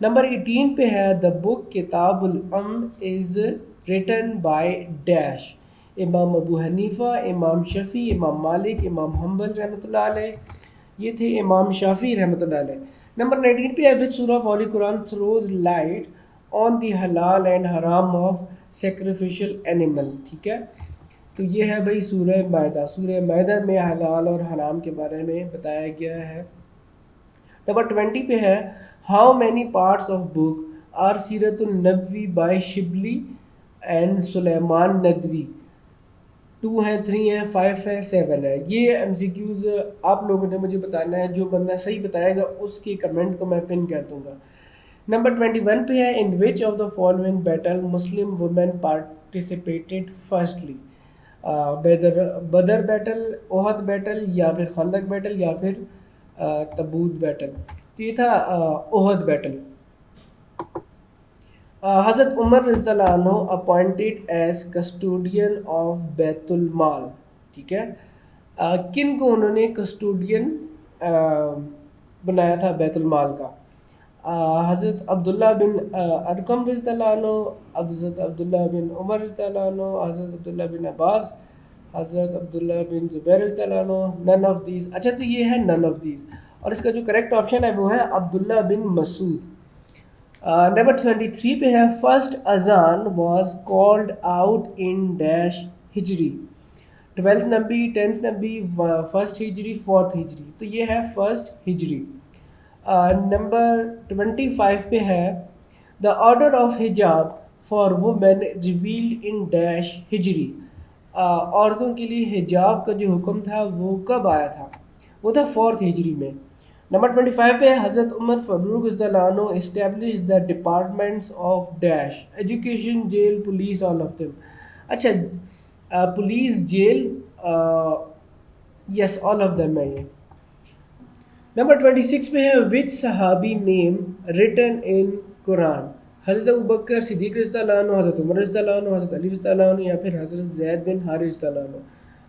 Number 18 پہ ہے دا بک کتاب الام از ریٹن بائی ڈیش، امام ابو حنیفہ، امام شفیع، امام مالک، امام حنبل رحمۃ اللہ علیہ. یہ تھے امام شافعی رحمۃ اللہ علیہ. نمبر 19 پہ ہے وچ سورہ of holy Quran throws light on the حلال اینڈ حرام آف سیکریفیشل اینیمل. ٹھیک ہے، تو یہ ہے بھائی سورہ مائدہ. سورہ مائدہ میں حلال اور حرام کے بارے میں بتایا گیا ہے. نمبر 20 پہ ہے how many parts of book are Seerat an-Nabawi by Shibli and Sulaiman Nadvi. 2 ہیں، 3 ہیں، 5 ہے، 7 ہے. یہ ایم سی کیوز آپ لوگوں نے مجھے بتانا ہے. جو بندہ صحیح بتائے گا اس کی کمنٹ کو میں پن کر دوں گا. نمبر 21 پہ ہے in which of the following battle Muslim women participated firstly. بدر بیٹل، احد بیٹل، یا پھر خندق بیٹل، یا پھر تبوک بیٹل. تو یہ تھا احد بیٹل. حضرت عمر رضی اللہ عنہ اپوائنٹڈ ایز کسٹوڈین آف بیت المال. ٹھیک ہے، کن کو انہوں نے کسٹوڈین بنایا تھا بیت المال کا؟ حضرت عبداللہ بن ارقم رضی اللہ عنہ، حضرت عبداللہ بن عمر رضی اللہ عنہ، حضرت عبداللہ بن عباس، حضرت عبداللہ بن زبیر رضی اللہ عنہ. None of these. اچھا، تو یہ ہے نن آف دیز، اور اس کا جو کریکٹ آپشن ہے وہ ہے عبداللہ بن مسعود. نمبر 23 پہ ہے فرسٹ اذان was called out in dash ہجری. 12th نبی، 10th نبی، فرسٹ ہجری، 4th ہجری. تو یہ ہے فرسٹ ہجری. نمبر 25 پہ ہے the order of hijab for women revealed in dash Hijri. عورتوں کے لیے حجاب کا جو حکم تھا وہ کب آیا تھا؟ وہ تھا 4th ہجری میں. نمبر 25 پہ حضرت عمر فاروق رضی اللہ عنہ establish the departments of dash education, jail, police, all of them. اچھا، police, jail, yes, all of them ہے یہ. نمبر 26 پہ ہے وچ صحابی نیم ریٹن ان قرآن. حضرت ابوبکر صدیق رضی اللہ عنہ، حضرت عمر رضی اللہ عنہ، حضرت علی رضی اللہ عنہ، یا پھر حضرت زید بن حارث رضی اللہ عنہ.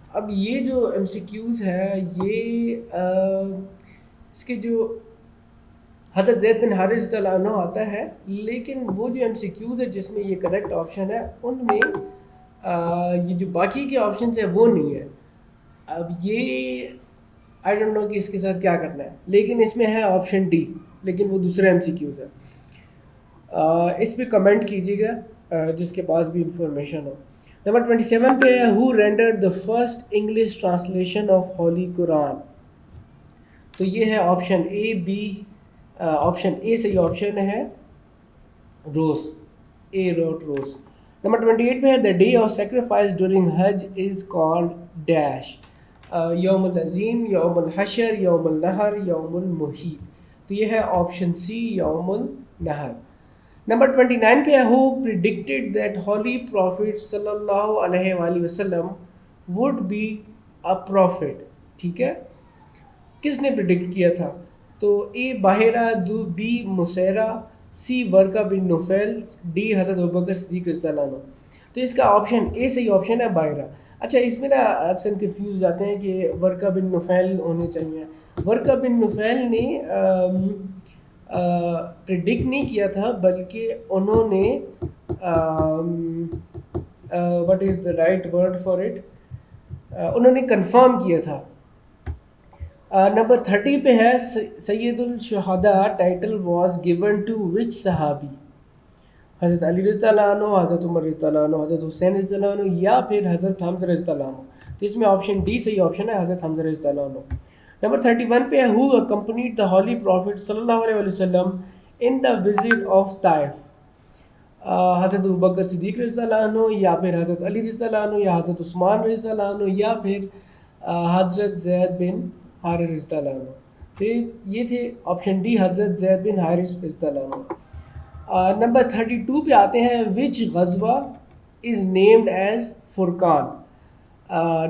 اب یہ جو ایم سی کیوز ہے یہ اس کے جو حضرت زید بن حارث رضی اللہ عنہ آتا ہے، لیکن وہ جو ایم سی کیوز ہے جس میں یہ کریکٹ آپشن ہے ان میں یہ جو باقی کے آپشنس ہیں وہ نہیں ہے. اب یہ آئی ڈونٹ نو کہ اس کے ساتھ کیا کرنا ہے، لیکن اس میں ہے آپشن ڈی، لیکن وہ دوسرا ایم سی کیوز ہے. اس پہ کمنٹ کیجیے گا جس کے پاس بھی انفارمیشن ہو. نمبر 27 پہ ہے who rendered the first English translation of holy Quran. تو یہ ہے option A, B. Option A صحیح آپشن ہے، روز، اے روٹ روز. نمبر 28 پہ ہے the day of sacrifice during Hajj is called dash. یوم العظیم، یوم الحشر، یوم النحر، یوم المحید. تو یہ ہے آپشن سی، یوم النحر. نمبر 29 پہ ہے ہو پریڈکٹڈ دیٹ ہولی پروفٹ صلی اللہ علیہ وآلہ وسلم وڈ بی اے پروفٹ. ٹھیک ہے، کس نے پریڈکٹ کیا تھا؟ تو اے باہرہ، دو B Maisarah, C Waraqa bin Nawfal, D حضرت ابوبکر صدیق رضی اللہ عنہ. تو اس کا آپشن اے صحیح آپشن ہے، باہرہ. اچھا، اس میں نا اکثر کنفیوز جاتے ہیں کہ ورقہ بن نوفیل ہونے چاہیے. ورقہ بن نوفیل نے پریڈکٹ نہیں کیا تھا، بلکہ انہوں نے what is the right word for it, انہوں نے کنفرم کیا تھا. نمبر 30 پہ ہے سید الشہداء ٹائٹل واز گیون ٹو وچ صحابی. حضرت علی رضی اللہ عنہ، حضرت عمر رضی اللہ عنہ، حضرت حسین رضی اللہ عنہ، یا پھر حضرت حمزہ رضی اللہ عنہ. تو اس میں آپشن ڈی صحیح آپشن ہے، حضرت حمزہ رضی اللہ عنہ. نمبر 31 پہ ہو اکمپنیڈ دا ہولی پروفٹ صلی اللہ علیہ وسلم ان دا وزٹ آف طائف. حضرت ابوبکر صدیق رضی اللہ عنہ، یا پھر حضرت علی رضی اللہ عنہ، یا حضرت عثمان رضی اللہ عنہ، یا پھر حضرت زید بن حارث رضی اللہ عنہ. تو یہ تھے آپشن ڈی، حضرت زید بن حارث رضی اللہ عنہ. نمبر 32 پہ آتے ہیں وچ غزوہ is named as Furqan.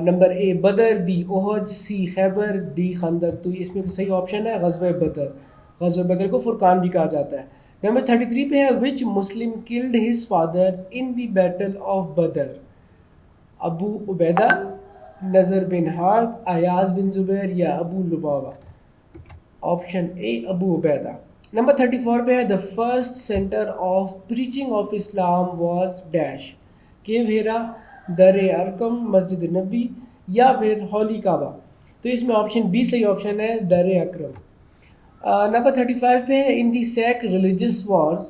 Number A Badr, B Uhud, C Khaybar, D Khandaq. تو اس میں صحیح آپشن ہے غزوہ بدر. غزوہ بدر کو فرقان بھی کہا جاتا ہے. نمبر 33 پہ ہے which Muslim killed his father in the battle of Badr. Abu Ubaidah, Nadr bin Haris, Ayaz بن زبیر یا ابو لبابہ. آپشن اے ابو عبیدہ. نمبر 34 پہ ہے the first center of preaching of Islam was dash. کیو ہیرا, در ارقم, مسجد نبوی یا پھر ہولی کعبہ. تو اس میں آپشن بی صحیح آپشن ہے, در اکرم. نمبر 35 پہ ہے in the Sikh religious wars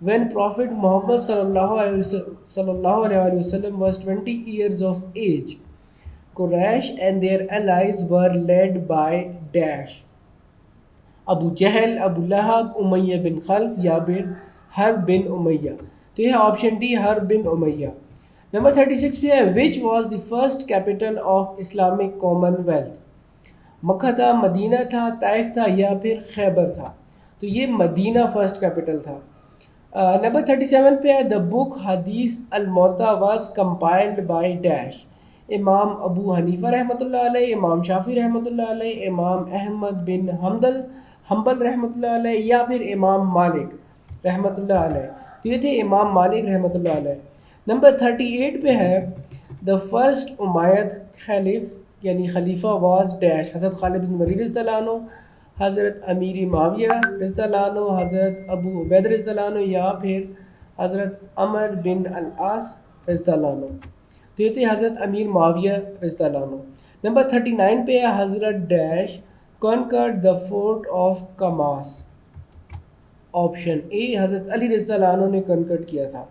when Prophet Muhammad صلی اللہ علیہ وسلم was 20 years of age, Quraysh and their allies were led by dash. ابو جہل, ابو لہب, امیہ بن خلف یا پھر حرب بن امیہ. تو یہ ہے آپشن ڈی, حرب بن امیہ. نمبر 36 پہ ہے which was the first capital of Islamic Commonwealth. مکہ تھا, مدینہ تھا, طائف تھا یا پھر خیبر تھا. تو یہ مدینہ فرسٹ کیپٹل تھا. نمبر 37 پہ ہے the book حدیث الموطا was compiled by dash. امام ابو حنیفہ رحمۃ اللہ علیہ, امام شافعی رحمۃ اللہ علیہ, امام احمد بن حنبل رحمۃ اللہ علیہ یا پھر امام مالک رحمۃ اللہ علیہ. تو یہ تھے امام مالک رحمۃ اللہ علیہ. نمبر 38 پہ ہے the first امید خلیف یعنی خلیفہ واز ڈیش. حضرت خالد بن ولید رضی اللہ عنہ, حضرت امیر معاویہ رضی اللہ عنہ, حضرت ابو عبید رضی اللہ عنہ یا پھر حضرت عمر بن العاص رضی اللہ عنہ. تو یہ تھے حضرت امیر معاویہ رضی اللہ عنہ. نمبر 39 پہ ہے حضرت dash conquered the fort of Kamas. Option A حضرت علی رضی اللہ عنہ نے کنکرڈ کیا تھا.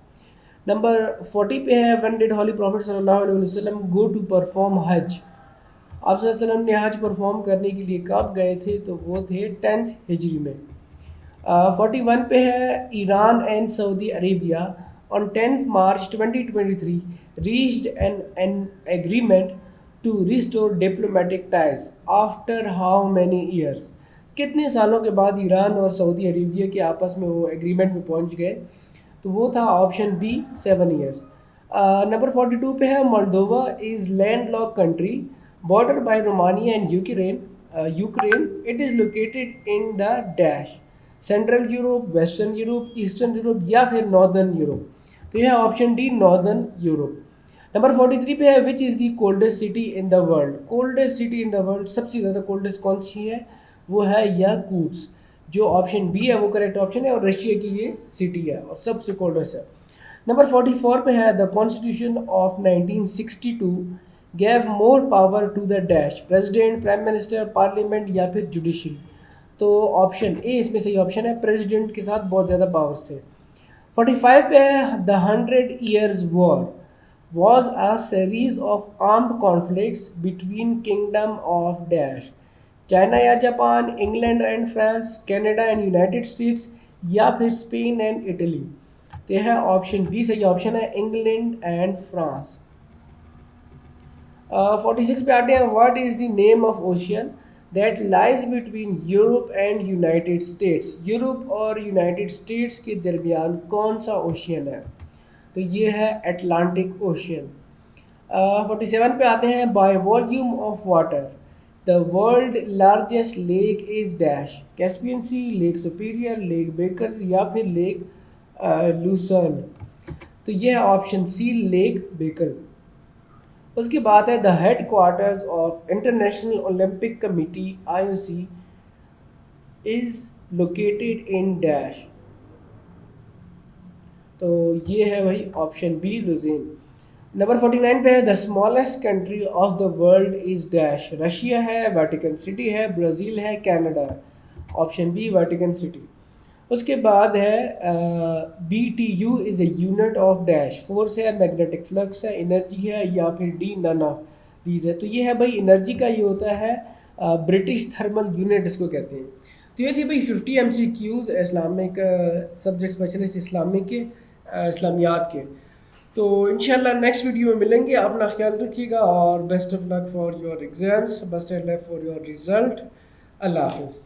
نمبر 40 پہ ہے when did holy prophet صلی اللہ علیہ وسلم go to perform حج. آپ صلی اللہ علیہ وسلم نے حج پرفارم کرنے کے لیے کب گئے تھے؟ تو وہ تھے 10th ہجری میں. 41 پہ ہے Iran and Saudi Arabia on 10th March 2023 reached an agreement to restore diplomatic ties after how many years. کتنے سالوں کے بعد ایران اور سعودی عربیہ کے آپس میں وہ ایگریمنٹ میں پہنچ گئے؟ تو وہ تھا آپشن بی 7 years. نمبر 42 پہ ہے Moldova is land lock country bordered by Romania and Ukraine. It is located in the dash. Central Europe, Western Europe, Eastern Europe یا پھر Northern Europe. تو یہ ہے option D Northern Europe. Number 43 پہ ہے which is the coldest city in the world. coldest city in the world سب سے زیادہ coldest کون سی ہے؟ وہ ہے یاکوتس. جو آپشن بی ہے وہ کریکٹ آپشن ہے اور رشیا کی یہ سٹی ہے اور سب سے coldest ہے. نمبر 44 پہ ہے the constitution of 1962 gave more power to the dash. president, prime minister, parliament یا پھر judiciary. تو آپشن اے اس میں صحیح آپشن ہے, پریزیڈنٹ کے ساتھ بہت زیادہ پاورز تھے. 45 پہ ہے the 100 Years War was a series of armed conflicts between kingdom of dash. China یا Japan, England and France, Canada and United States یا پھر اسپین اینڈ اٹلی. تو یہ ہے آپشن بی صحیح آپشن ہے, انگلینڈ اینڈ فرانس. 46 پہ آتے ہیں what is the name of ocean that lies between Europe and United States. Europe اور یونائٹیڈ اسٹیٹس کے درمیان کون سا اوشین ہے؟ تو یہ ہے اٹلانٹک اوشین. 47 پہ آتے ہیں by volume of water the world largest lake is dash. Caspian Sea, Lake Superior, Lake Baikal یا پھر لیک لوسرن. تو یہ ہے آپشن سی لیک بیکل. اس کے بعد ہے the headquarters of International Olympic Committee IOC is located in dash. تو یہ ہے وہی آپشن بی لوزین. نمبر 49 پہ ہے the smallest country of the world is dash. Russia ہے, ویٹیکن سٹی ہے, برازیل ہے, کینیڈا ہے. Option B Vatican City. اس کے بعد ہے BTU is a unit of dash. Force ہے, میگنیٹک فلکس ہے, انرجی ہے یا پھر ڈی نن آف دیز ہے. تو یہ ہے بھائی انرجی کا, یہ ہوتا ہے برٹش تھرمل یونٹ اس کو کہتے ہیں. تو یہ تھی بھائی 50 MCQs Islamic subjects specialist Islamic کے اسلامیات کے. تو انشاءاللہ نیکسٹ ویڈیو میں ملیں گے. اپنا خیال رکھیے گا اور best of luck for your exams, best of luck for your result. اللہ حافظ.